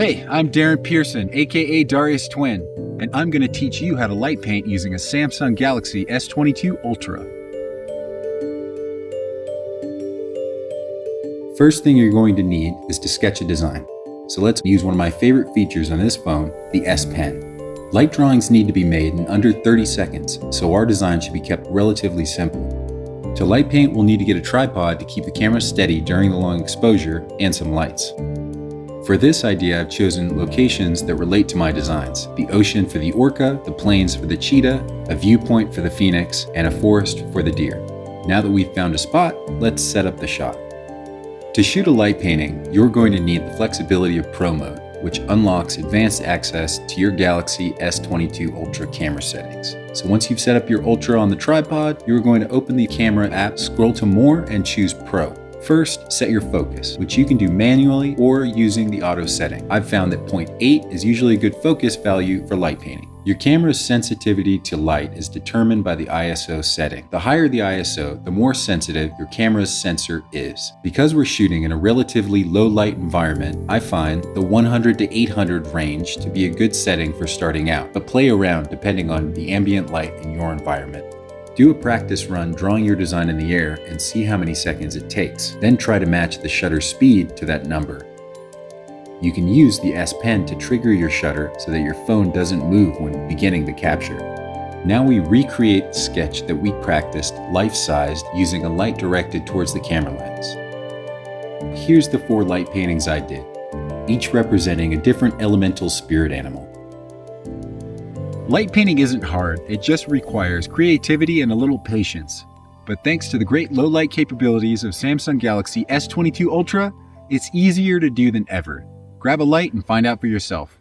Hey, I'm Darren Pearson, aka Darius Twin, and I'm going to teach you how to light paint using a Samsung Galaxy S22 Ultra. First thing you're going to need is to sketch a design. So let's use one of my favorite features on this phone, the S Pen. Light drawings need to be made in under 30 seconds, so our design should be kept relatively simple. To light paint, we'll need to get a tripod to keep the camera steady during the long exposure and some lights. For this idea, I've chosen locations that relate to my designs: the ocean for the orca, the plains for the cheetah, a viewpoint for the phoenix, and a forest for the deer. Now that we've found a spot, let's set up the shot. To shoot a light painting, you're going to need the flexibility of Pro Mode, which unlocks advanced access to your Galaxy S22 Ultra camera settings. So once you've set up your Ultra on the tripod, you're going to open the camera app, scroll to More, and choose Pro. First, set your focus, which you can do manually or using the auto setting. I've found that 0.8 is usually a good focus value for light painting. Your camera's sensitivity to light is determined by the ISO setting. The higher the ISO, the more sensitive your camera's sensor is. Because we're shooting in a relatively low light environment, I find the 100 to 800 range to be a good setting for starting out, but play around depending on the ambient light in your environment. Do a practice run drawing your design in the air and see how many seconds it takes. Then try to match the shutter speed to that number. You can use the S Pen to trigger your shutter so that your phone doesn't move when beginning the capture. Now we recreate the sketch that we practiced life-sized using a light directed towards the camera lens. Here's the 4 light paintings I did, each representing a different elemental spirit animal. Light painting isn't hard, it just requires creativity and a little patience. But thanks to the great low light capabilities of Samsung Galaxy S22 Ultra, it's easier to do than ever. Grab a light and find out for yourself.